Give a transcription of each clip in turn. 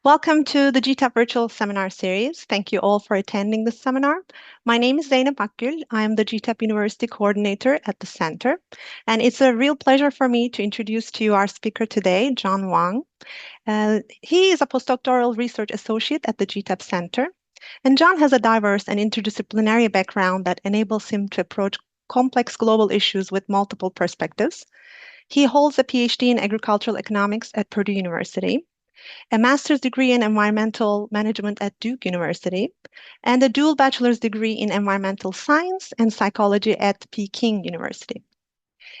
Welcome to the GTAP virtual seminar series. Thank you all for attending this seminar. My name is Zeynep Akgül. I am the GTAP University Coordinator at the Center. And it's a real pleasure for me to introduce to you our speaker today, John Wang. He is a postdoctoral research associate at the GTAP Center. And John has a diverse and interdisciplinary background that enables him to approach complex global issues with multiple perspectives. He holds a PhD in agricultural economics at Purdue University, a master's degree in environmental management at Duke University, and a dual bachelor's degree in environmental science and psychology at Peking University.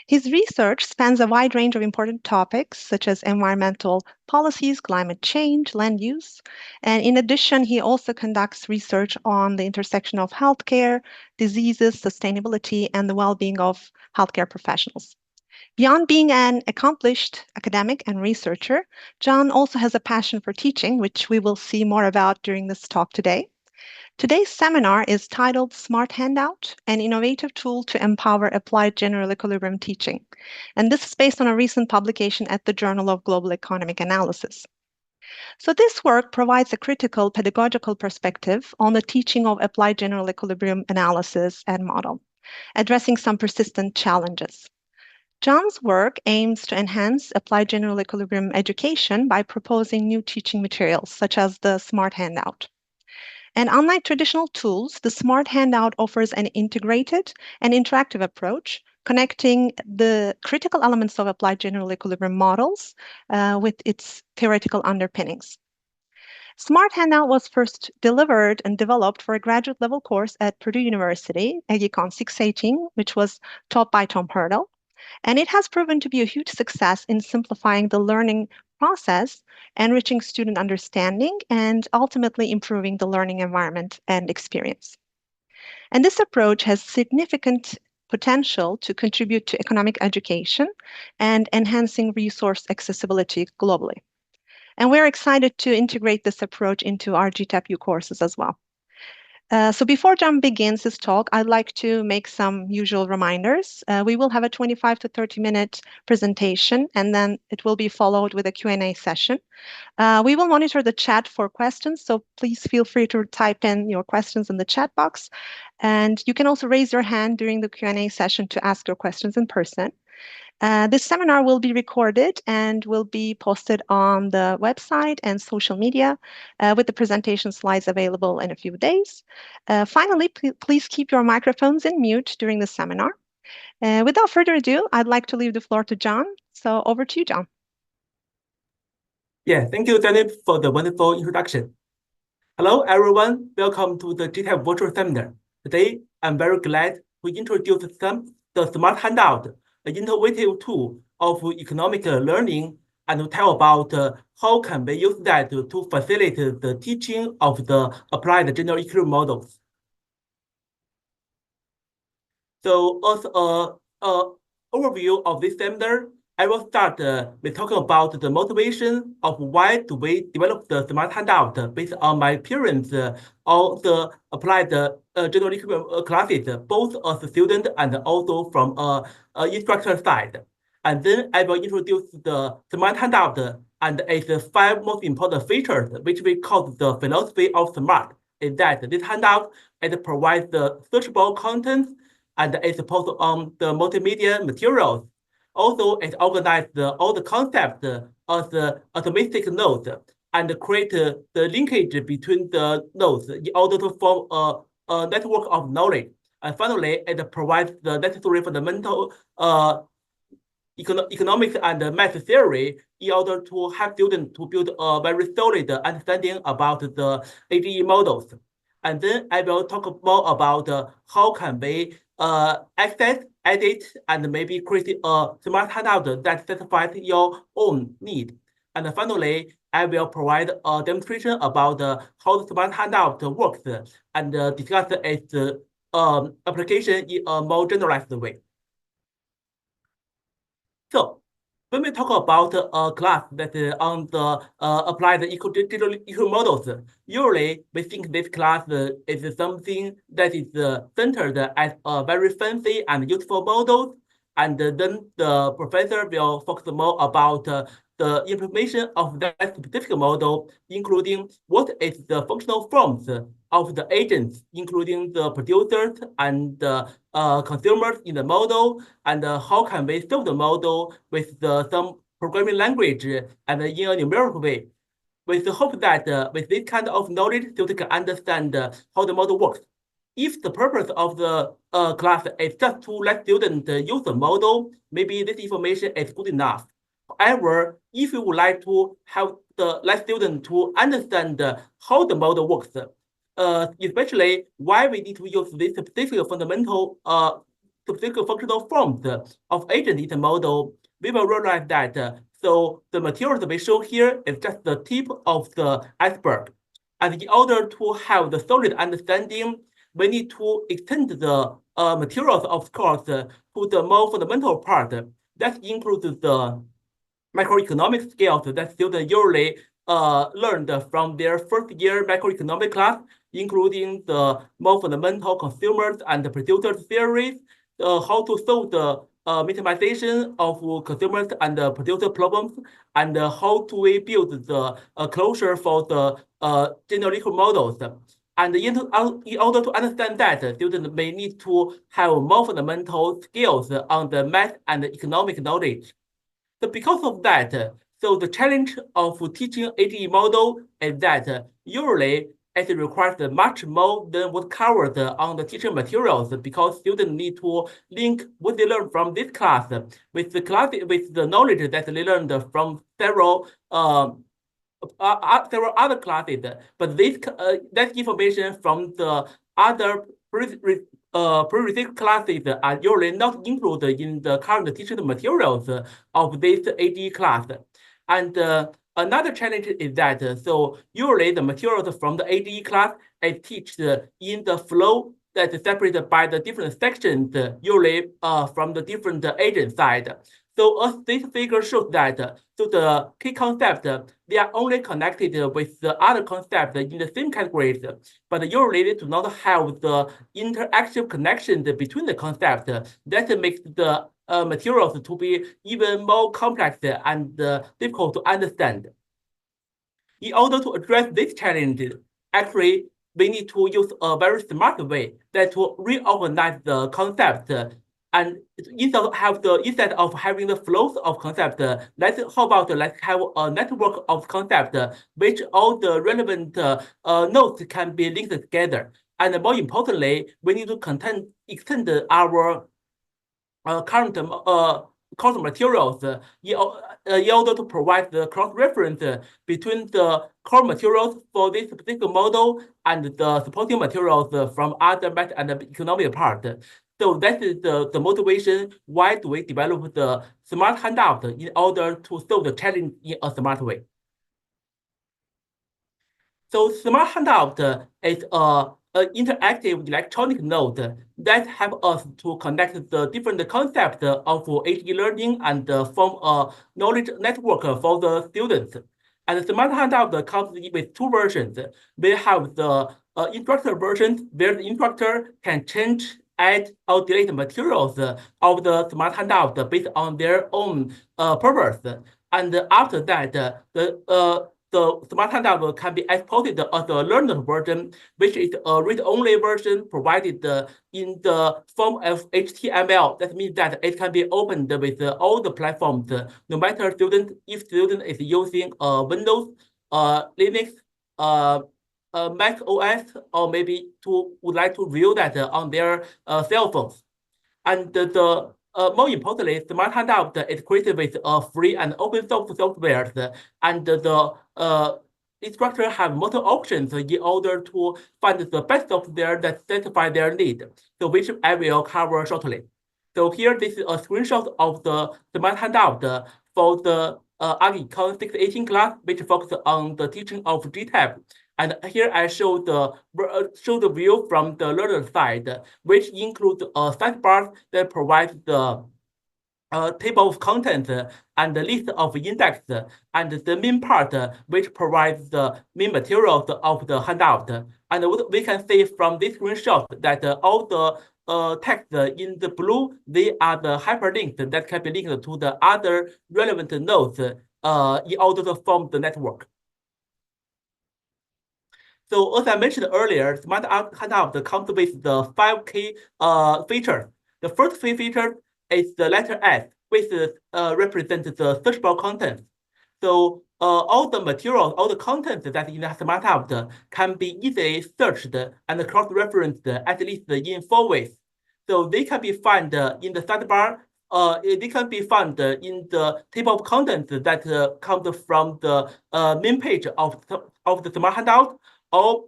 His research spans a wide range of important topics such as environmental policies, climate change, land use, and in addition, he also conducts research on the intersection of healthcare, diseases, sustainability, and the well-being of healthcare professionals. Beyond being an accomplished academic and researcher, John also has a passion for teaching, which we will see more about during this talk today. Today's seminar is titled Smart Handout, an innovative tool to empower applied general equilibrium teaching. And this is based on a recent publication at the Journal of Global Economic Analysis. So this work provides a critical pedagogical perspective on the teaching of applied general equilibrium analysis and model, addressing some persistent challenges. John's work aims to enhance applied general equilibrium education by proposing new teaching materials, such as the Smart Handout. And unlike traditional tools, the Smart Handout offers an integrated and interactive approach, connecting the critical elements of applied general equilibrium models with its theoretical underpinnings. Smart Handout was first delivered and developed for a graduate level course at Purdue University, EGICON 618, which was taught by Tom Hurdle. And it has proven to be a huge success in simplifying the learning process, enriching student understanding, and ultimately improving the learning environment and experience. And this approach has significant potential to contribute to economic education and enhancing resource accessibility globally. And we're excited to integrate this approach into our GTAPU courses as well. So before John begins his talk, I'd like to make some usual reminders. We will have a 25 to 30-minute presentation, and then it will be followed with a Q&A session. We will monitor the chat for questions, so please feel free to type in your questions in the chat box. And you can also raise your hand during the Q&A session to ask your questions in person. This seminar will be recorded and will be posted on the website and social media with the presentation slides available in a few days. Finally, please keep your microphones in mute during the seminar. Without further ado, I'd like to leave the floor to John. So over to you, John. Yeah, thank you, Janet, for the wonderful introduction. Hello, everyone. Welcome to the GTAP virtual seminar. Today, I'm very glad to introduce the Smart Handout, an innovative tool of economic learning, and to tell about how can we use that to facilitate the teaching of the applied general equilibrium models. So as an overview of this seminar, I will start with talking about the motivation of why do we develop the Smart Handout based on my experience on the applied general equilibrium classes, both as a student and also from instructor side. And then I will introduce the Smart Handout and its 5 most important features, which we call the philosophy of Smart, is that this handout, it provides the searchable content and it's posted on the multimedia materials. Also, it organizes all the concepts as a basic note and create the linkage between the nodes in order to form a network of knowledge. And finally, it provides the necessary fundamental economics and math theory in order to help students to build a very solid understanding about the AGE models. And then I will talk more about how can we access, edit, and maybe create a smart handout that satisfies your own need. And finally, I will provide a demonstration about how the smart handout works and discuss its application in a more generalized way. So when we talk about a class that is on the applied equal models, usually we think this class is something that is centered at a very fancy and useful models, and then the professor will focus more about the information of that specific model, including what is the functional forms of the agents, including the producers and consumers in the model, and how can we solve the model with some programming language and in a numerical way. With the hope that with this kind of knowledge, students can understand how the model works. If the purpose of the class is just to let students use the model, maybe this information is good enough. However, if you would like to have the let students to understand how the model works, especially why we need to use this specific fundamental specific functional forms of agent in the model, we will realize that so the materials we show here is just the tip of the iceberg. And in order to have the solid understanding, we need to extend the materials of course to the more fundamental part. That includes the macroeconomic skills that students usually learned from their first year macroeconomic class, including the more fundamental consumers and producers theories, how to solve the minimization of consumers and producer problems, and how to we build the closure for the general models. And in order to understand that, students may need to have more fundamental skills on the math and economic knowledge. So because of that, so the challenge of teaching AGE model is that usually it requires much more than what covered on the teaching materials because students need to link what they learned from this class with the knowledge that they learned from several other classes, but that information from the other prerequisite classes are usually not included in the current teaching materials of this AD class. And another challenge is that so usually the materials from the AD class is taught in the flow that is separated by the different sections, usually from the different agent side. So as this figure shows that, so the key concepts, they are only connected with the other concepts in the same categories, but usually they do not have the interactive connections between the concepts. That makes the materials to be even more complex and difficult to understand. In order to address this challenge, actually, we need to use a very smart way that to reorganize the concept and instead of having the flows of concept, let's have a network of concept which all the relevant nodes can be linked together. And more importantly, we need to extend our current course materials in order to provide the cross-reference between the core materials for this particular model and the supporting materials from other math and economic part. So that is the motivation. Why do we develop the smart handout in order to solve the challenge in a smart way? So smart handout is an interactive electronic node that help us to connect the different concepts of e-learning and form a knowledge network for the students. And the smart handout comes with two versions. We have the instructor version where the instructor can change, add, or delete materials of the smart handout based on their own purpose. And after that, the smart handout can be exported as a learner version, which is a read-only version provided in the form of HTML. That means that it can be opened with all the platforms, no matter if student is using Windows, Linux, Mac OS, or maybe would like to view that on their cell phones. And more importantly, Smart Handout is created with free and open source software, and the instructor have multiple options in order to find the best software that satisfy their need. So which I will cover shortly. So here, this is a screenshot of the Smart Handout for the Econ 618 class, which focuses on the teaching of GTAP. And here I show the view from the learner side, which includes a sidebar that provides the table of contents and the list of index, and the main part, which provides the main materials of the handout. And what we can see from this screenshot that all the text in the blue, they are the hyperlinks that can be linked to the other relevant nodes in order to form the network. So as I mentioned earlier, smart handout comes with the 5 key features. The first key feature is the letter S, which represents the searchable content. So all the materials, all the content that in the smart handout can be easily searched and cross-referenced at least in 4 ways. So they can be found in the sidebar. They can be found in the table of contents that comes from the main page of the smart handout, or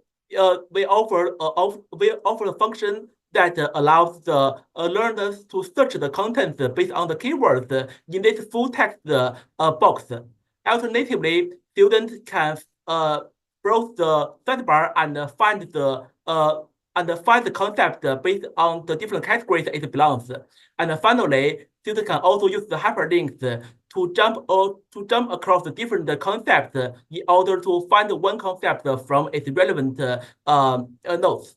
we offer a function that allows the learners to search the content based on the keywords in this full text box. Alternatively, students can browse the sidebar and find the concept based on the different categories it belongs. And finally, students can also use the hyperlinks to jump across the different concepts in order to find one concept from its relevant nodes.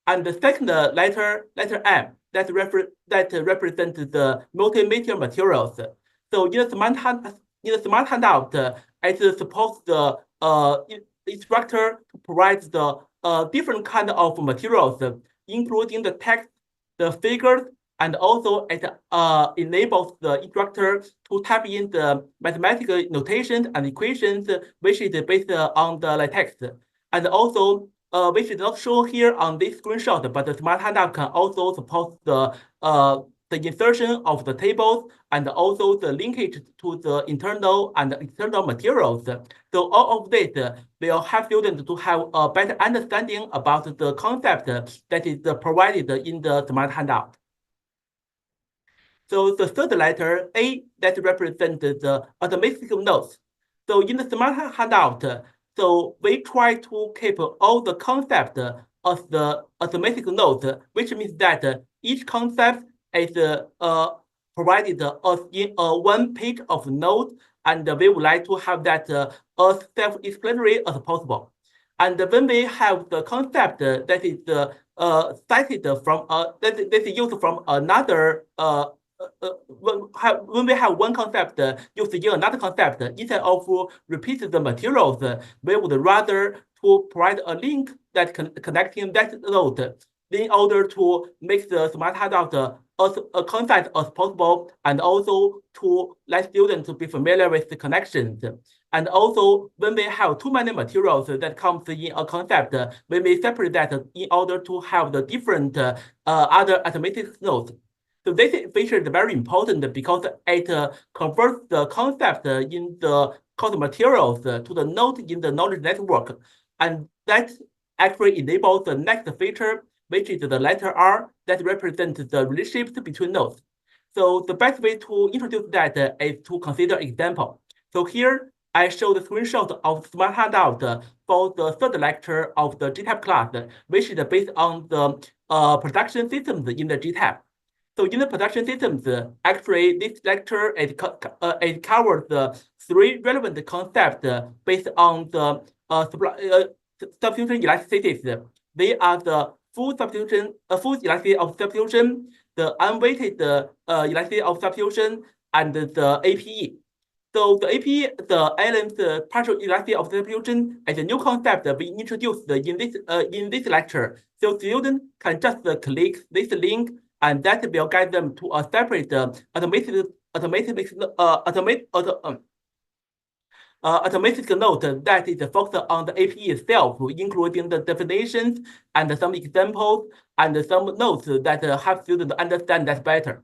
And the second letter M that represents the multimedia materials. So in the smart handout, it supports the instructor to provide the different kind of materials, including the text, the figures, and also it enables the instructor to type in the mathematical notations and equations, which is based on the text. And also, which is not shown here on this screenshot, but the smart handout can also support the insertion of the tables and also the linkage to the internal and external materials. So all of this will help students to have a better understanding about the concept that is provided in the smart handout. So the third letter, A, that represents the automatic notes. So in the smart handout, so we try to keep all the concept of the automatic notes, which means that each concept is provided as in one page of note, and we would like to have that as self-explanatory as possible. And when we have the concept that is cited from that is used from another when we have one concept used in another concept, instead of repeat the materials, we would rather to provide a link that connecting that node in order to make the smart handout as a concept as possible, and also to let students be familiar with the connections. And also, when we have too many materials that comes in a concept, we may separate that in order to have the different other automatic nodes. So this feature is very important because it converts the concept in the course materials to the node in the knowledge network. And that actually enables the next feature, which is the letter R that represents the relationships between nodes. So the best way to introduce that is to consider example. So here I show the screenshot of Smart Handout for the third lecture of the GTAP class, which is based on the production systems in the GTAP. So in the production systems, actually this lecture it covers the 3 relevant concepts based on the substitution elasticities. They are the full elasticity of substitution, the unweighted elasticity of substitution, and the APE. So the APE, the Allen's partial elasticity of substitution, is a new concept we introduced in this lecture. So students can just click this link, and that will guide them to a separate automatic note that is focused on the APE itself, including the definitions and some examples and some notes that help students understand that better.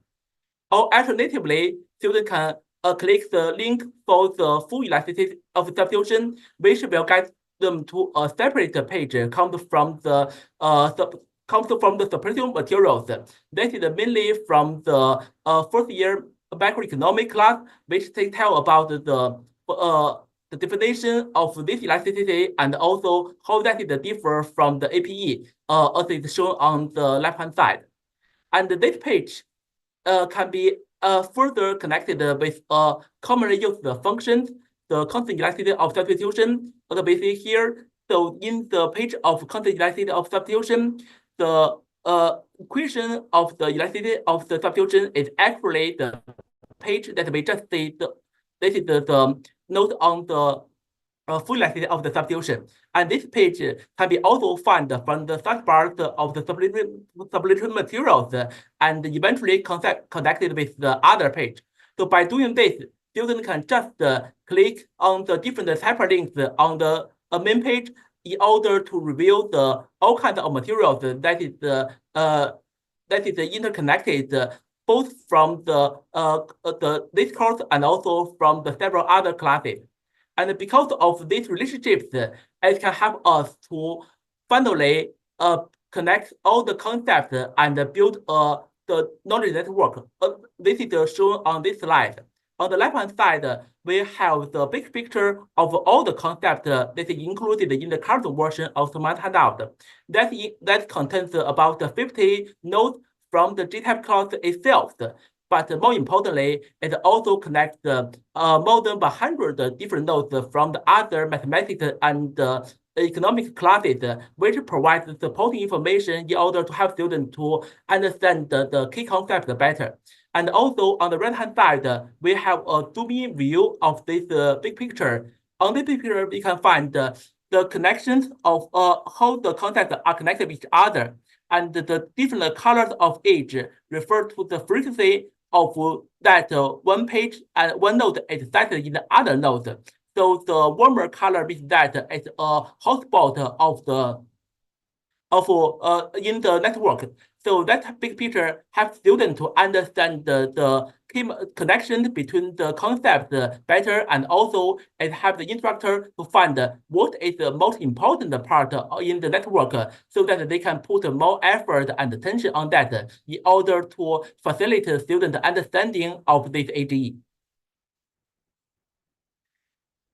Or alternatively, students can click the link for the full elasticity of substitution, which will guide them to a separate page comes from the supporting materials. That is mainly from the first year macroeconomic class, which they tell about the definition of this elasticity and also how that is differ from the APE, as is shown on the left-hand side. And this page can be further connected with commonly used functions, the constant elasticity of substitution, as we see here. So in the page of constant elasticity of substitution, the equation of the elasticity of the substitution is actually the page that we just did this is the note on the full list of the substitution. And this page can be also found from the sidebar of the supplementary materials and eventually connected with the other page. So by doing this, students can just click on the different hyperlinks on the main page in order to review the all kinds of materials that is interconnected both from the this course and also from the several other classes. And because of these relationships, it can help us to finally connect all the concepts and build the knowledge network. This is shown on this slide. On the left-hand side, we have the big picture of all the concepts that is included in the current version of Smart Handout. That contains about 50 notes from the GTAP course itself. But more importantly, it also connects more than 100 different nodes from the other mathematics and economic classes, which provides supporting information in order to help students to understand the key concepts better. And also on the right-hand side, we have a zoom-in view of this big picture. On this picture, we can find the connections of how the concepts are connected with each other. And the different colors of each refer to the frequency of that one page and one node is set in the other node. So the warmer color means that it's a hotspot in the network. So that big picture helps students to understand the key connection between the concepts better, and also it helps the instructor to find what is the most important part in the network so that they can put more effort and attention on that in order to facilitate student understanding of this AGE.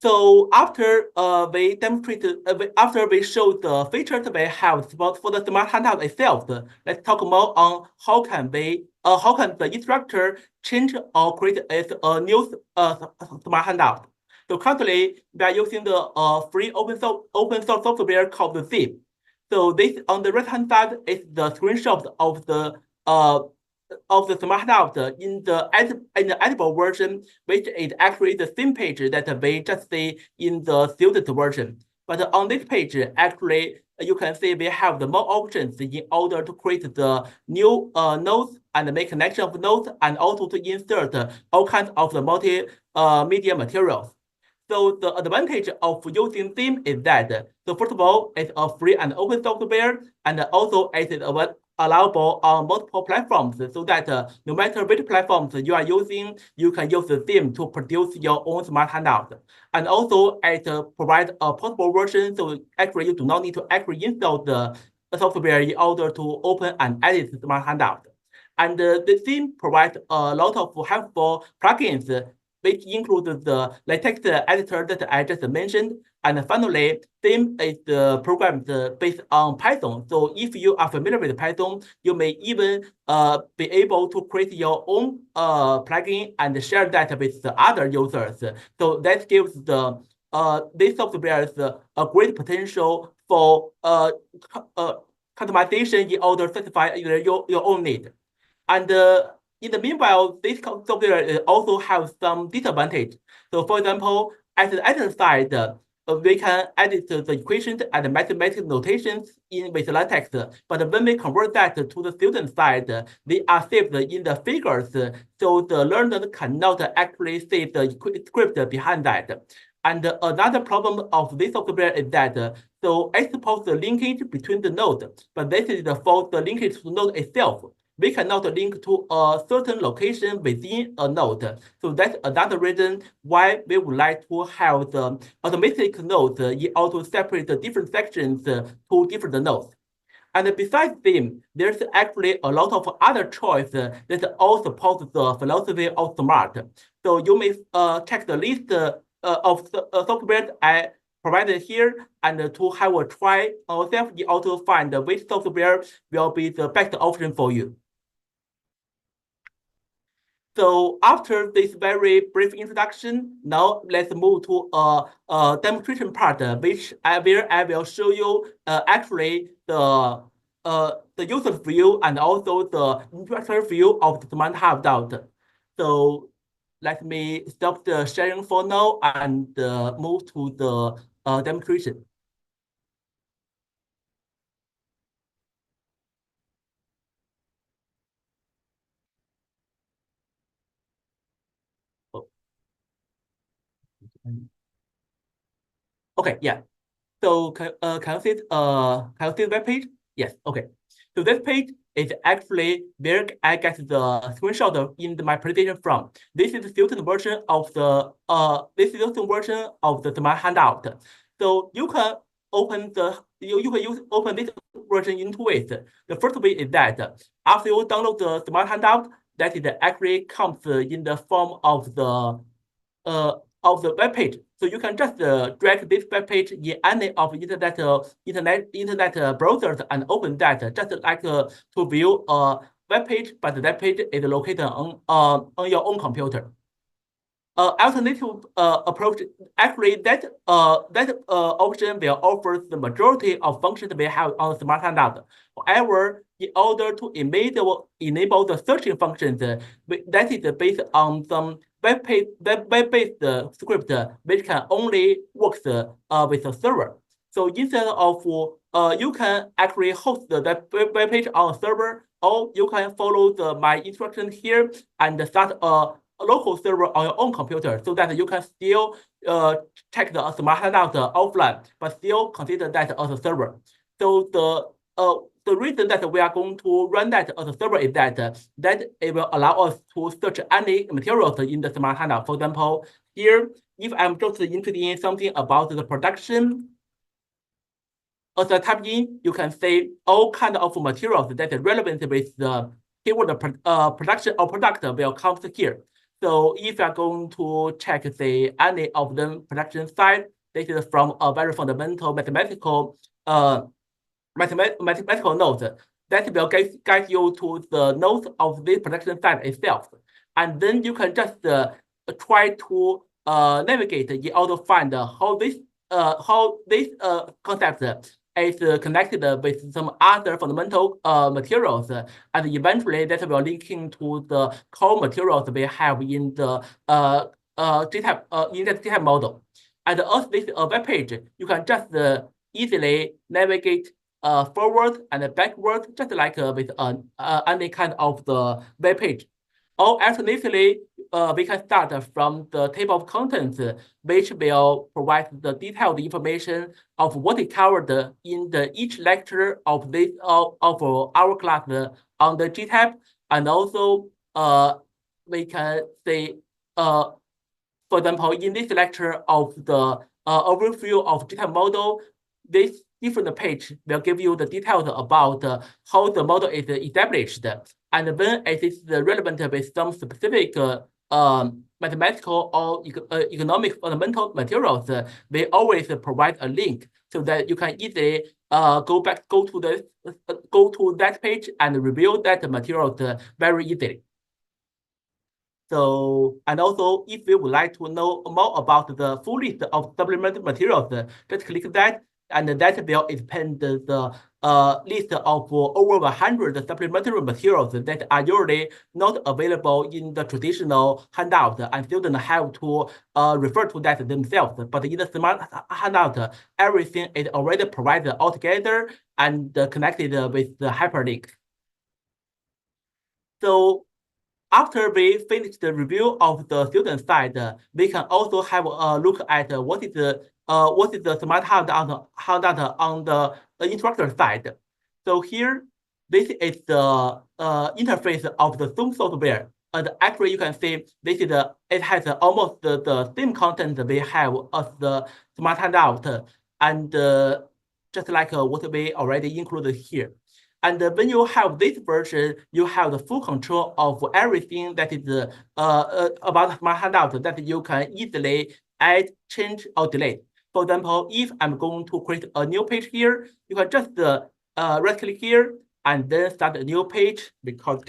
So after we demonstrated, after we showed the features we have for the smart handout itself, let's talk more on how can the instructor change or create a new smart handout. So currently we are using the free open source software called Zip. So this on the right hand side is the screenshot of the smart handout in the editable version, which is actually the same page that we just see in the student version. But on this page, actually, you can see we have the more options in order to create the new nodes and make connection of nodes, and also to insert all kinds of the multimedia materials. So the advantage of using theme is that, so first of all, it's a free and open software, and also it is allowable on multiple platforms, so that no matter which platforms you are using, you can use the theme to produce your own smart handout. And also it provides a portable version, so actually you do not need to actually install the software in order to open and edit the smart handout. And the theme provides a lot of helpful plugins, which includes the latex editor that I just mentioned. And finally, theme is programmed based on Python. So if you are familiar with Python, you may even be able to create your own plugin and share that with the other users. So that gives this software a great potential for customization in order to satisfy your own need. And in the meanwhile, this software also has some disadvantage. So for example, at the editor side, we can edit the equations and mathematical notations with LaTeX. But when we convert that to the student side, they are saved in the figures. So the learner cannot actually see the script behind that. And another problem of this software is that so it supports the linkage between the nodes, but this is for the linkage to the node itself. We cannot link to a certain location within a node. So that's another reason why we would like to have the automatic nodes in order to separate the different sections to different nodes. And besides theme, there's actually a lot of other choice that all support the philosophy of smart. So you may check the list of software I provided here, and to have a try yourself in order to find which software will be the best option for you. So after this very brief introduction, now let's move to a demonstration part, where I will show you actually the user view and also the instructor view of the smart handout. So let me stop the sharing for now and move to the demonstration. Oh. Okay, yeah. So can you see the web page? Yes. Okay. So this page is actually where I get the screenshot in my presentation from. This is the student version of the Smart Handout. So you can you can open this version in two ways. The first way is that after you download the Smart Handout, that is actually comes in the form uh, of the web page. So you can just drag this web page in any of internet browsers and open that, just like to view a web page, but that page is located on your own computer. Alternative approach, actually that option will offer the majority of functions we have on Smart Handout. However, in order to enable the searching functions, that is based on some web-based script which can only work with a server. So instead of you can actually host the web page on a server, or you can follow my instruction here and start a local server on your own computer so that you can still check the Smart Handout offline, but still consider that as a server. So the reason that we are going to run that as a server is that that it will allow us to search any materials in the Smart Handout. For example, here, if I'm just interested in something about the production, as I type in, you can see all kind of materials that are relevant with the keyword production or product will come here. So if you are going to check say any of the production side, this is from a very fundamental mathematical node that will guide you to the node of the production side itself. And then you can just try to navigate in order to find how this concept is connected with some other fundamental materials, and eventually that will link into the core materials we have in the GTAP model. And also this web page, you can just easily navigate forward and backward, just like with any kind of the web page. Or alternatively, we can start from the table of contents, which will provide the detailed information of what is covered in each lecture of our class on the GTAP, and also we can say for example, in this lecture of the overview of GTAP model, this different page will give you the details about how the model is established, and when it is relevant with some specific mathematical or economic fundamental materials, we always provide a link so that you can easily go to that page and review that materials very easily. So, and also, if you would like to know more about the full list of supplementary materials, just click that, and that will expand the list of over 100 supplementary materials that are usually not available in the traditional handout, and students have to refer to that themselves. But in the Smart Handout, everything is already provided altogether and connected with the hyperlink. So after we finish the review of the student side, we can also have a look at what is the Smart Handout on the instructor side. So here, this is the interface of the Zoom software. And actually, you can see this is it has almost the same content we have as the Smart Handout, and just like what we already included here. And when you have this version, you have the full control of everything that is about Smart Handout that you can easily add, change, or delete. For example, if I'm going to create a new page here, you can just right click here and then start a new page because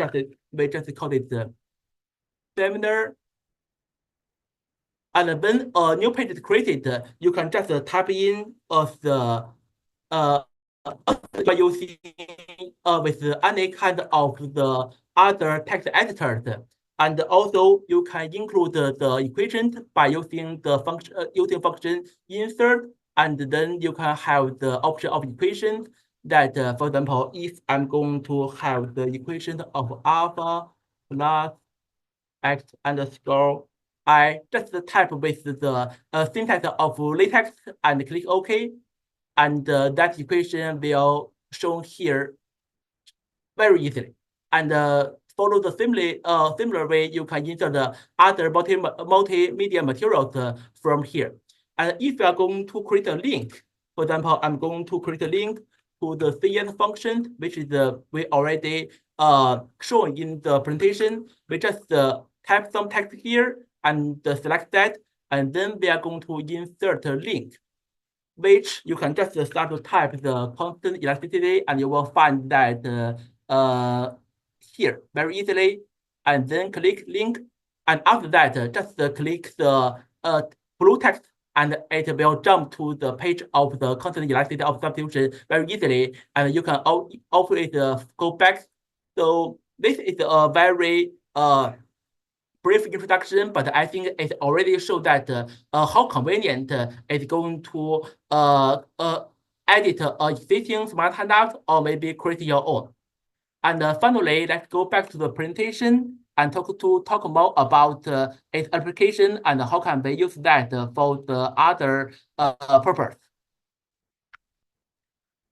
we just call it the seminar. And when a new page is created, you can just type in the by using with any kind of the other text editors. And also you can include the equation by using the function insert, and then you can have the option of equation that, for example, if I'm going to have the equation of alpha plus x underscore I, just type with the syntax of LaTeX and click OK, and that equation will shown here very easily. And follow the similar way, you can insert the other multimedia materials from here. And if you are going to create a link, for example, I'm going to create a link to the CS function, which is we already shown in the presentation. We just type some text here and select that, and then we are going to insert a link, which you can just start to type the constant elasticity, and you will find that here very easily, and then click link. And after that, just click the blue text, and it will jump to the page of the constant elasticity of substitution very easily, and you can always go back. So this is a very brief introduction, but I think it already showed that how convenient it's going to edit existing smart handout or maybe create your own. And finally, let's go back to the presentation and talk more about its application and how can we use that for the other purpose.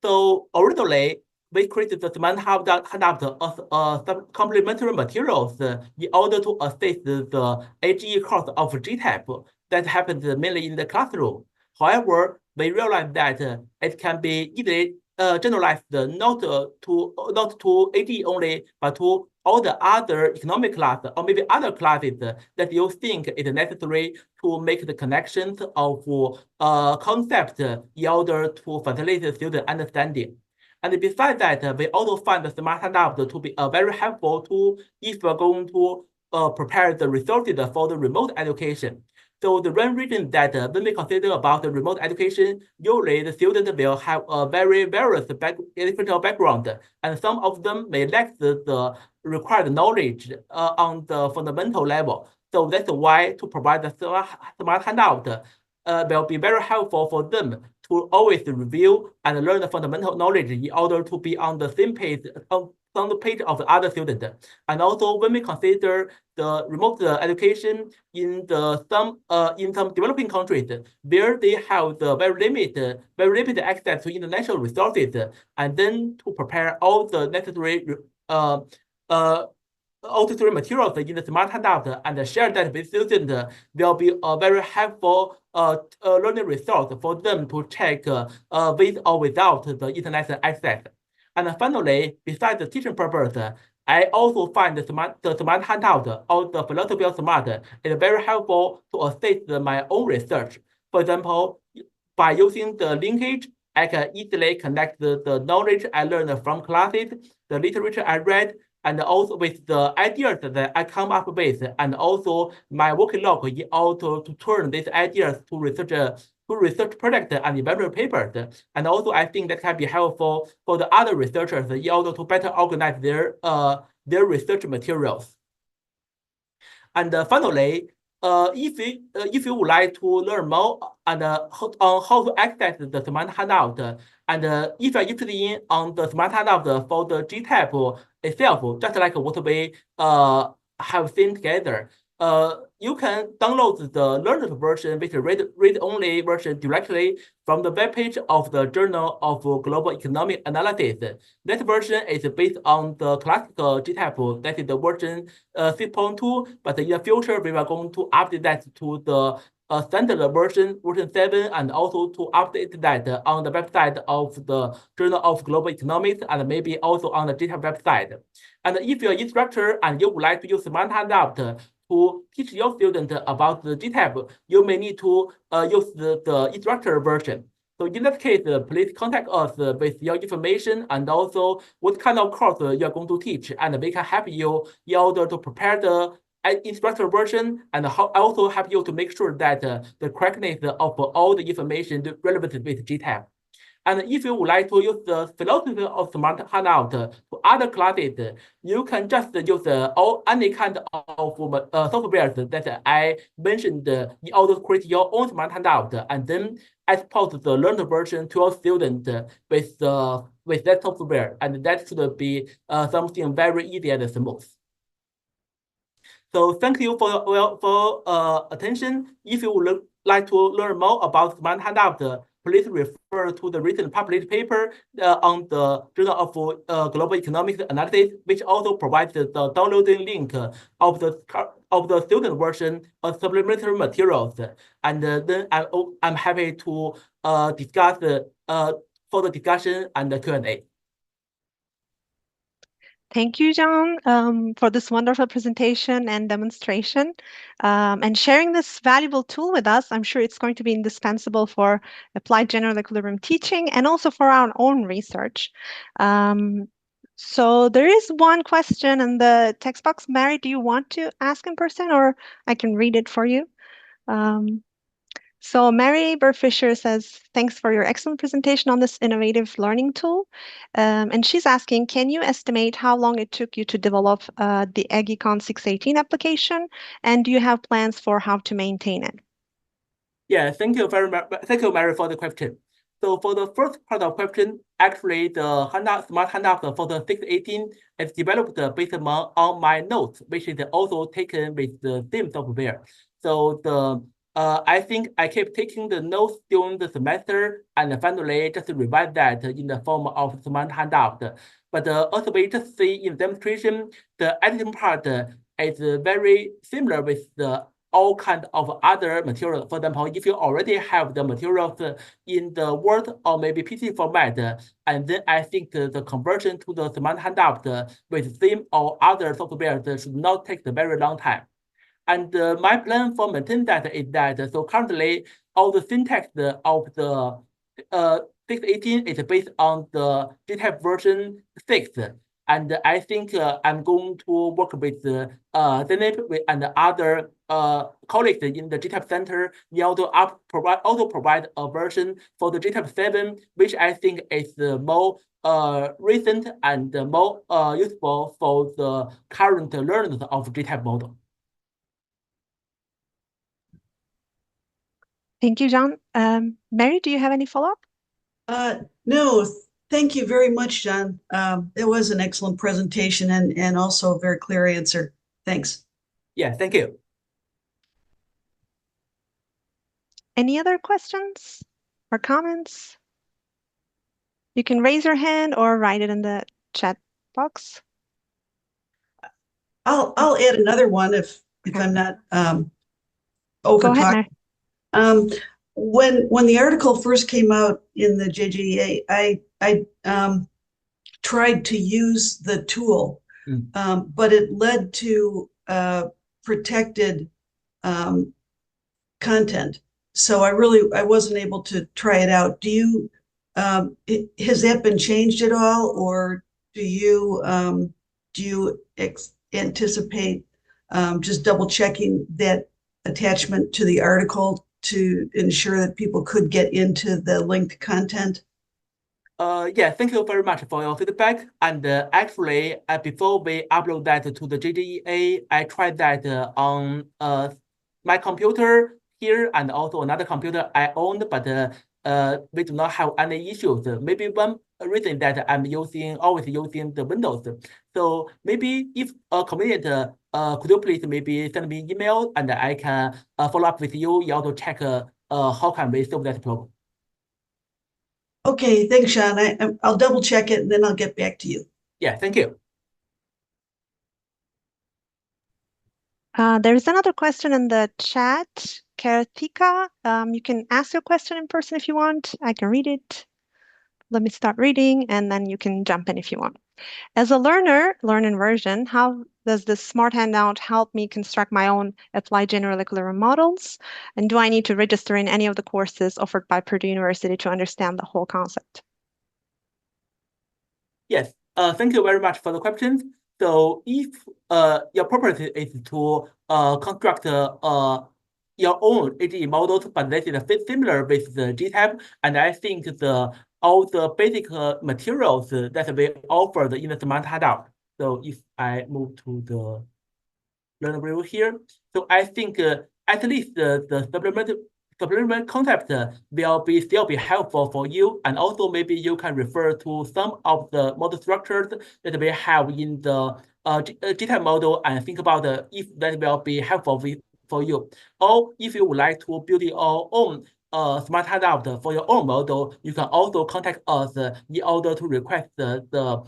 So originally, we created the smart handout as some complementary materials in order to assist the AGE course of GTAP that happens mainly in the classroom. However, we realized that it can be easily generalized not to AGE only, but to all the other economic class or maybe other classes that you think is necessary to make the connections of concept in order to facilitate student understanding. And besides that, we also find the smart handout to be a very helpful tool if we're going to prepare the resources for the remote education. So the main reason that when we consider about the remote education, usually the students will have a very various educational background, and some of them may lack the required knowledge on the fundamental level. So that's why to provide the smart handout will be very helpful for them to always review and learn the fundamental knowledge in order to be on the same page on the page of the other student. And also when we consider the remote education in some developing countries where they have the very limited access to international resources, and then to prepare all the necessary auditory materials in the smart handout and share that with students will be a very helpful learning resource for them to check with or without the internet access. And finally, besides the teaching purpose, I also find the smart handout or the philosophy of smart is very helpful to assist my own research. For example, by using the linkage, I can easily connect the knowledge I learned from classes, the literature I read, and also with the ideas that I come up with, and also my working log in order to turn these ideas to research projects and evaluate papers. And also I think that can be helpful for the other researchers in order to better organize their research materials. And finally, if you would like to learn more and on how to access the smart handout, and if you're interested in on the smart handout for the GTAP itself, just like what we have seen together, you can download the learned version with the read-only version directly from the webpage of the Journal of Global Economic Analysis. That version is based on the classical GTAP, that is the version 6.2, but in the future, we are going to update that to the standard version 7, and also to update that on the website of the Journal of Global Economics, and maybe also on the GTAP website. And if you're an instructor and you would like to use Smart Handout to teach your student about the GTAP, you may need to use the instructor version. So in that case, please contact us with your information and also what kind of course you're going to teach, and we can help you in order to prepare the instructor version, and also help you to make sure that the correctness of all the information relevant with GTAP. And if you would like to use the philosophy of Smart Handout to other classes, you can just use any kind of software that I mentioned in order to create your own Smart Handout, and then export the learned version to your student with that software, and that should be something very easy and smooth. So thank you for attention. If you would like to learn more about Smart Handout, please refer to the recent published paper on the Journal of Global Economics Analysis, which also provides the downloading link of the student version of supplementary materials. And then I'm happy to discuss further discussion and Q&A. Thank you, John, for this wonderful presentation and demonstration, and sharing this valuable tool with us. I'm sure it's going to be indispensable for applied general equilibrium teaching and also for our own research. So there is one question in the text box. Mary, do you want to ask in person, or I can read it for you? So Mary Burfisher says, thanks for your excellent presentation on this innovative learning tool. And she's asking, can you estimate how long it took you to develop the EGICON 618 application? And do you have plans for how to maintain it? Yeah, thank you very much. Thank you, Mary, for the question. So for the first part of the question, actually the Smart Handout for the 618 is developed based on my notes, which is also taken with the same software. So I think I kept taking the notes during the semester and finally just revise that in the form of Smart Handout. But also we just see in demonstration, the editing part is very similar with the all kind of other materials. For example, if you already have the materials in the Word or maybe PC format, and then I think the conversion to the Smart Handout with same or other software should not take a very long time. And my plan for maintaining that is that, so currently all the syntax of the 618 is based on the GTAP version 6. And I think I'm going to work with Zenip and other colleagues in the GTAP Center in order to provide a version for the GTAP 7, which I think is more recent and more useful for the current learners of GTAP model. Thank you, John. Mary, do you have any follow-up? No, thank you very much, John. It was an excellent presentation and also a very clear answer. Thanks. Yeah, thank you. Any other questions or comments? You can raise your hand or write it in the chat box. I'll add another one if I'm not over Go ahead, talking. Mary. When the article first came out in the JGA, I tried to use the tool, but it led to protected content. So I wasn't able to try it out. Do you has that been changed at all, or do you anticipate just double checking that attachment to the article to ensure that people could get into the linked content? Yeah, thank you very much for your feedback. And actually, before we upload that to the JDEA, I tried that on my computer here and also another computer I owned, but we do not have any issues. Maybe one reason that I'm always using the Windows. So maybe if convenient, could you please maybe send me email and I can follow up with you in order to check how can we solve that problem. Okay, thanks, Sean. I'll double check it and then I'll get back to you. Yeah, thank you. There's another question in the chat. Karatika, you can ask your question in person if you want. I can read it. Let me start reading and then you can jump in if you want. As a learner, learn in version, how does this smart handout help me construct my own applied general equilibrium models? And do I need to register in any of the courses offered by Purdue University to understand the whole concept? Yes, thank you very much for the questions. So if your purpose is to construct your own AGE models, but this is similar with the GTAP, and I think the all the basic materials that we offered in the Smart Handout. So if I move to the learn review here, so I think at least the supplement concept will still be helpful for you, and also maybe you can refer to some of the model structures that we have in the GTAP model and think about if that will be helpful for you. Or if you would like to build your own smart handout for your own model, you can also contact us in order to request the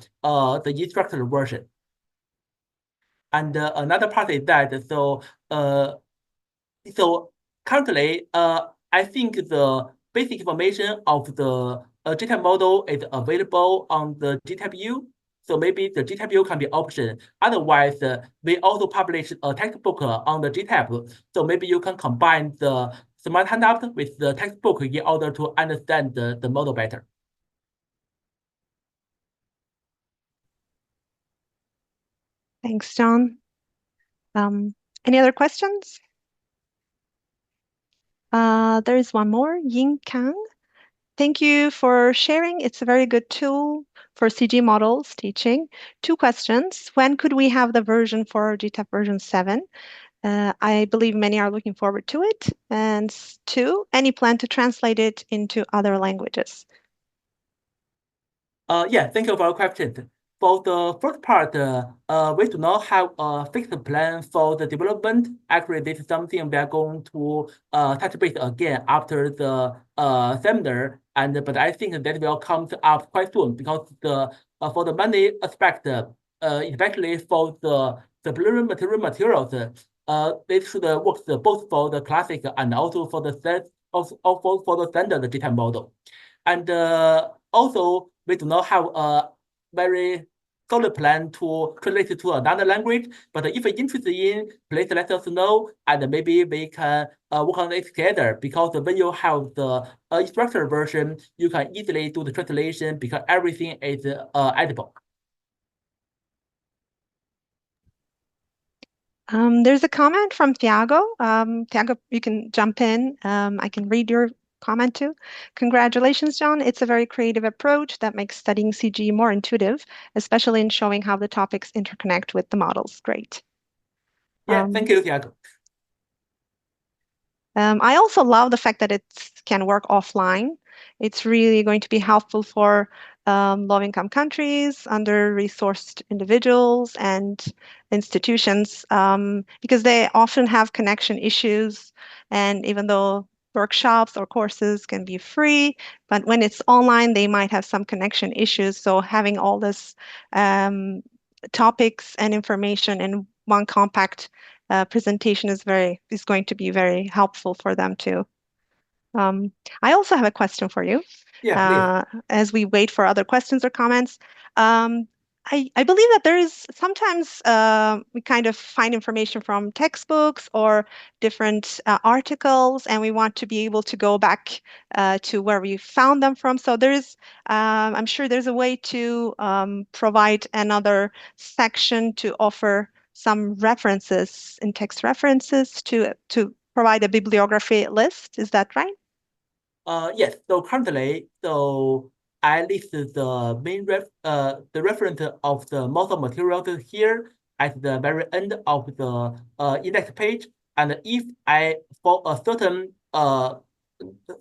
instructor version. And another part is that so currently I think the basic information of the GTAP model is available on the GTAP-U. So maybe the GTAP-U can be option. Otherwise, we also publish a textbook on the GTAP. So maybe you can combine the smart handout with the textbook in order to understand the model better. Thanks, John. Any other questions? There is one more, Ying Kang. Thank you for sharing. It's a very good tool for CG models teaching. 2 questions. When could we have the version for GTAP version 7? I believe many are looking forward to it. And 2, any plan to translate it into other languages? Yeah, thank you for your question. For the first part, we do not have a fixed plan for the development. Actually, this is something we are going to touch base again after the seminar. But I think that will come up quite soon because for the money aspect, especially for the supplementary materials, it should work both for the classic and also for the for the standard GTAP model. And also, we do not have a very solid plan to translate it to another language. But if you're interested in, please let us know, and maybe we can work on it together. Because when you have the instructor version, you can easily do the translation because everything is editable. There's a comment from Thiago. Thiago, you can jump in. I can read your comment too. Congratulations, John. It's a very creative approach that makes studying CG more intuitive, especially in showing how the topics interconnect with the models. Great. Yeah, thank you, Thiago. I also love the fact that it can work offline. It's really going to be helpful for low-income countries, under-resourced individuals, and institutions because they often have connection issues. And even though workshops or courses can be free, but when it's online, they might have some connection issues. So having all this topics and information in one compact presentation is going to be very helpful for them too. I also have a question for you. Yeah, please. As we wait for other questions or comments. I believe that there is sometimes we kind of find information from textbooks or different articles, and we want to be able to go back to where we found them from. So I'm sure there's a way to provide another section to offer some references in text references to provide a bibliography list. Is that right? Yes. So currently, I listed the main the reference of the most of materials here at the very end of the index page. And if I for a certain for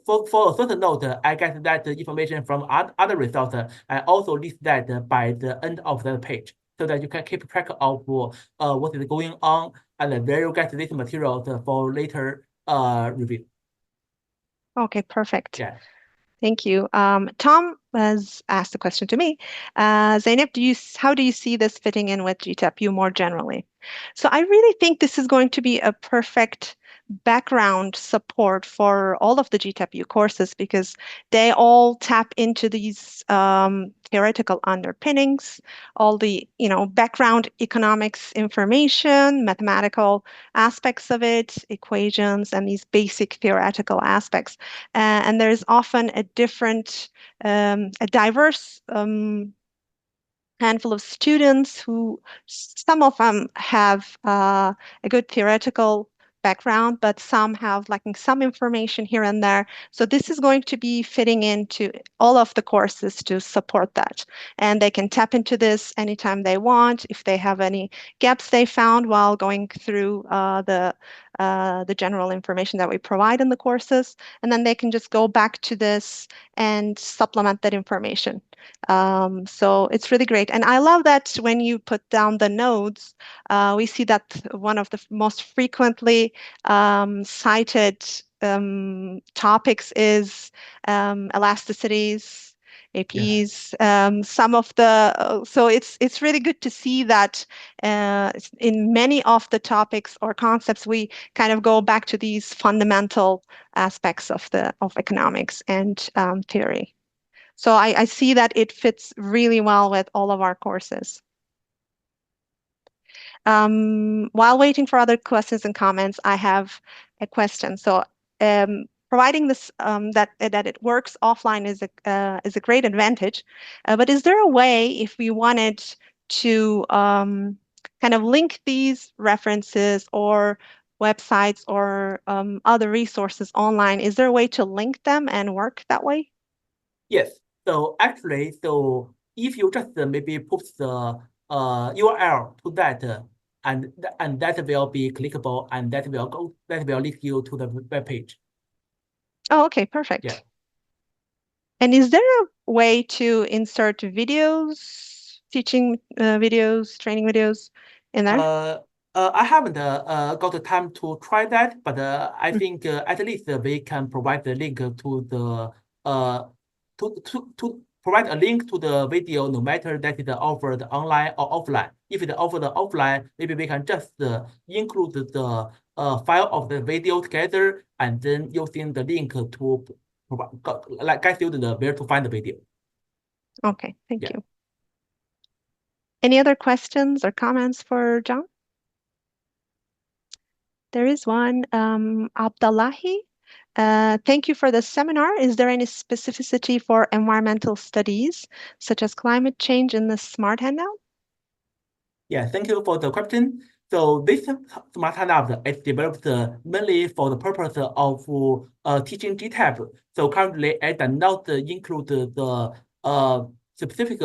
a certain note, I get that information from other results. I also list that by the end of the page so that you can keep track of what is going on and where you get these materials for later review. Okay, perfect. Yeah. Thank you. Tom has asked a question to me. Zainab, how do you see this fitting in with GTAP-U more generally? So I really think this is going to be a perfect background support for all of the GTAP-U courses because they all tap into these theoretical underpinnings, all the background economics information, mathematical aspects of it, equations, and these basic theoretical aspects. And there's often a diverse handful of students who some of them have a good theoretical background, but some have like some information here and there. So this is going to be fitting into all of the courses to support that. And they can tap into this anytime they want, if they have any gaps they found while going through the general information that we provide in the courses. And then they can just go back to this and supplement that information. So it's really great. And I love that when you put down the nodes, we see that one of the most frequently cited topics is elasticities, APs. Some of the so it's really good to see that in many of the topics or concepts we kind of go back to these fundamental aspects of economics and theory. So I see that it fits really well with all of our courses. While waiting for other questions and comments, I have a question. So providing this that it works offline is a great advantage. But is there a way if we wanted to kind of link these references or websites or other resources online? Is there a way to link them and work that way? Yes. So actually, so if you just maybe put the URL to that, and that will be clickable, and that will link you to the web page. Oh, okay, perfect. Yeah. And is there a way to insert videos, teaching videos, training videos in there? I haven't got the time to try that, but I think at least we can provide the link to the to provide a link to the video, no matter that it offered online or offline. If it offered offline, maybe we can just include the file of the video together and then using the link to provide, like guide student where to find the video. Okay, thank you. Any other questions or comments for John? There is one, Abdullahi. Thank you for the seminar. Is there any specificity for environmental studies, such as climate change in the SMART handout? Yeah, thank you for the question. So this smart handout is developed mainly for the purpose of teaching GTAP. So currently, I do not include the specific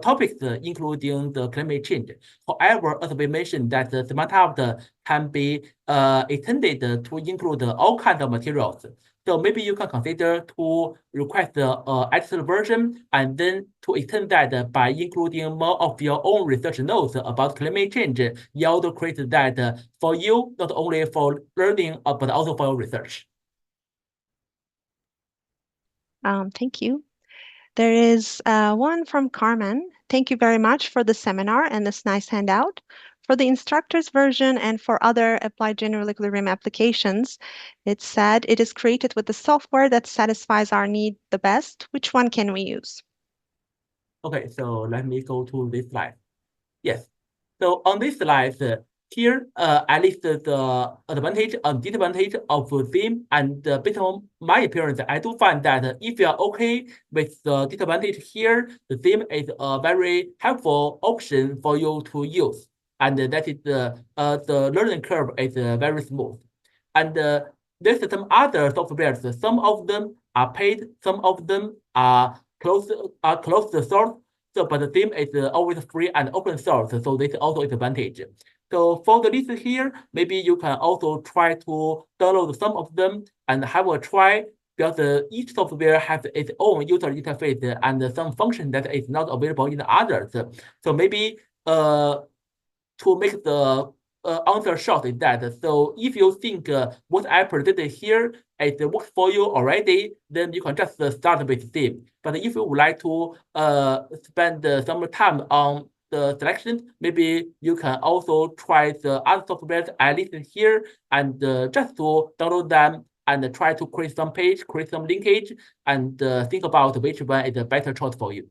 topics, including the climate change. However, as we mentioned, that the smart handout can be extended to include all kinds of materials. So maybe you can consider to request the edited version and then to extend that by including more of your own research notes about climate change. You also create that for you, not only for learning, but also for your research. Thank you. There is one from Carmen. Thank you very much for the seminar and this nice handout. For the instructor's version and for other applied general equilibrium applications, it said it is created with the software that satisfies our need the best. Which one can we use? Okay, so let me go to this slide. Yes. So on this slide, here I list the advantage and disadvantage of theme, and based on my experience, I do find that if you are okay with the disadvantage here, the theme is a very helpful option for you to use, and that is the learning curve is very smooth. And there's some other softwares. Some of them are paid, some of them are closed source. So, but the theme is always free and open source, so this is also an advantage. So for the list here, maybe you can also try to download some of them and have a try, because each software has its own user interface and some function that is not available in the others. So maybe to make the answer short is that, so if you think what I presented here it works for you already, then you can just start with theme. But if you would like to spend some time on the selection, maybe you can also try the other software I listed here and just to download them and try to create some page, create some linkage, and think about which one is a better choice for you.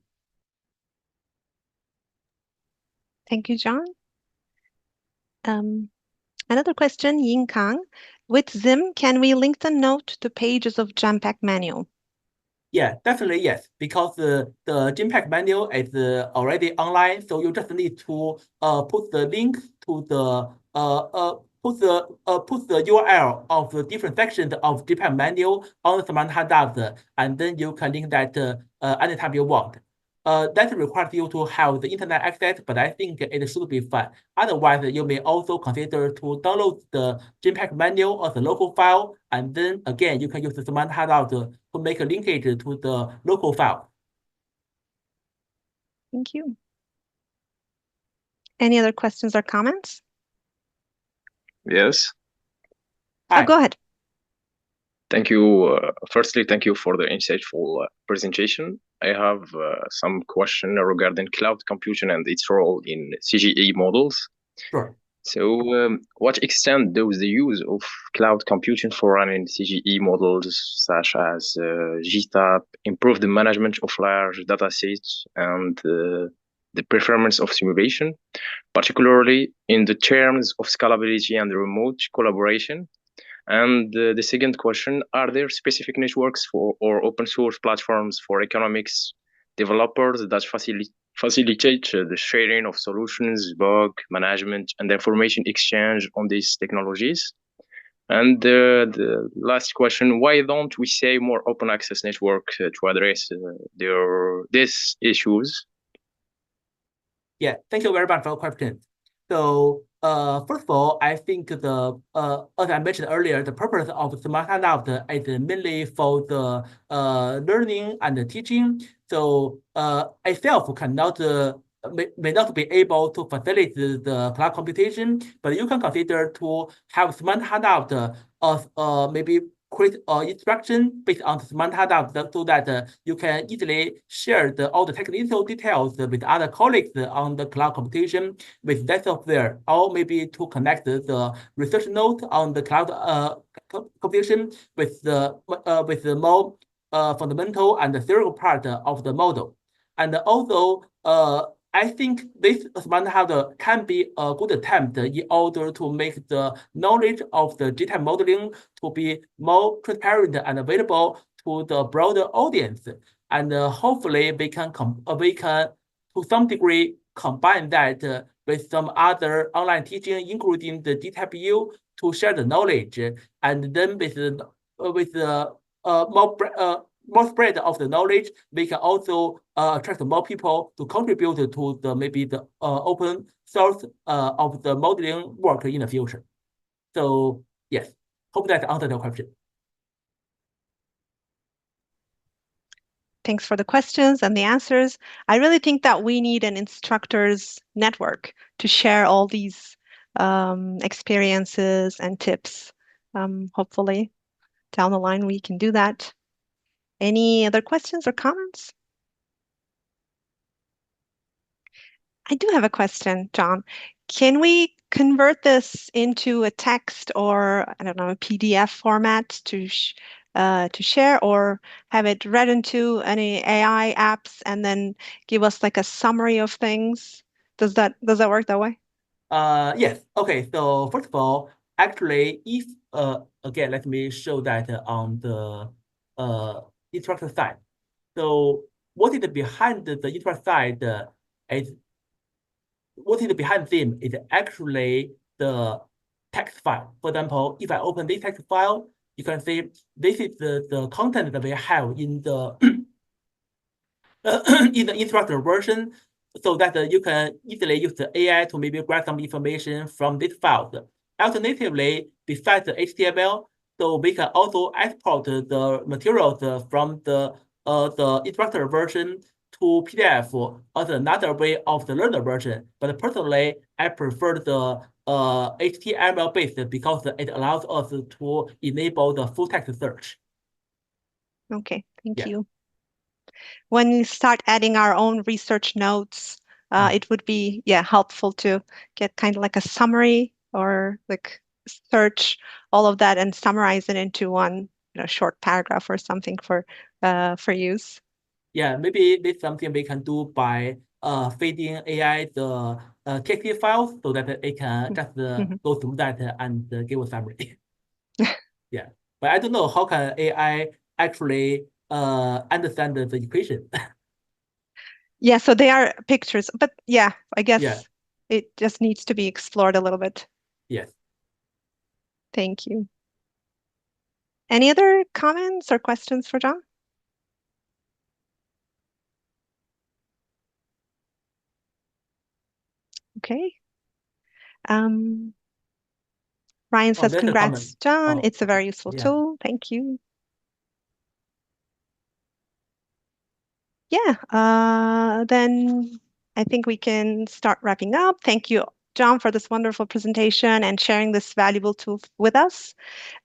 Thank you, John. Another question, Yin Kang. With Zim, can we link the note to pages of GTAP manual? Yeah, definitely yes, because the GTAP manual is already online, so you just need to put the link to the put the URL of the different sections of GTAP menu on the Smart Handout, and then you can link that anytime you want. That requires you to have the internet access, but I think it should be fine. Otherwise, you may also consider to download the JPEG menu or the local file, and then again, you can use the Smart Handout to make a linkage to the local file. Thank you. Any other questions or comments? Yes. Oh, go ahead. Thank you. Firstly, thank you for the insightful presentation. I have some question regarding cloud computing and its role in CGE models. Sure. So, what extent does the use of cloud computing for running CGE models, such as GTAP, improve the management of large data sets and the performance of simulation, particularly in the terms of scalability and remote collaboration? And the second question, are there specific networks for or open source platforms for economics developers that facilitate the sharing of solutions, bug management, and information exchange on these technologies? And the last question, why don't we say more open access network to address these issues? Yeah, thank you very much for your question. So, first of all, I think as I mentioned earlier, the purpose of Smart Handout is mainly for the learning and the teaching. So, itself cannot may not be able to facilitate the cloud computation, but you can consider to have Smart Handout as maybe create instruction based on Smart Handout so that you can easily share all the technical details with other colleagues on the cloud computation with that software, or maybe to connect the research note on the cloud computation with the more fundamental and the theoretical part of the model. And also, I think this Smart Handout can be a good attempt in order to make the knowledge of the GTAP modeling to be more transparent and available to the broader audience. And hopefully we can to some degree combine that with some other online teaching, including the GTAP U, to share the knowledge, and then with more spread of the knowledge, we can also attract more people to contribute to the open source of the modeling work in the future. So yes, hope that answered your question. Thanks for the questions and the answers. I really think that we need an instructors network to share all these experiences and tips. Hopefully down the line we can do that. Any other questions or comments? I do have a question, John. Can we convert this into a text or, I don't know, a PDF format to share, or have it read into any AI apps and then give us like a summary of things? Does that work that way? Yes. Okay. So first of all, actually, if again, let me show that on the instructor side. So what is behind the instructor side is what is behind them is actually the text file. For example, if I open this text file, you can see this is the content that we have in the in the instructor version, so that you can easily use the AI to maybe grab some information from this file. Alternatively, besides the HTML, so we can also export the materials from the instructor version to PDF as another way of the learner version. But personally, I prefer the HTML based because it allows us to enable the full text search. Okay, thank you. When we start adding our own research notes, it would be helpful to get kind of like a summary or like search all of that and summarize it into one short paragraph or something for use. Yeah, maybe this is something we can do by feeding AI the TXT files so that it can just go through that and give a summary. Yeah, but I don't know how can AI actually understand the equation. Yeah, so they are pictures, but yeah, I guess it just needs to be explored a little bit. Yes. Thank you. Any other comments or questions for John? Okay. Ryan says, there's a congrats, comment. John. Oh, It's a very useful yeah. tool. Thank you. Yeah, then I think we can start wrapping up. Thank you, John, for this wonderful presentation and sharing this valuable tool with us.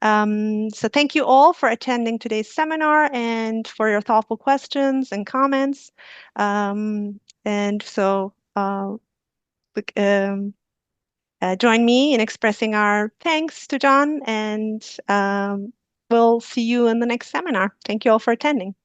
So thank you all for attending today's seminar and for your thoughtful questions and comments. And so join me in expressing our thanks to John, and we'll see you in the next seminar. Thank you all for attending.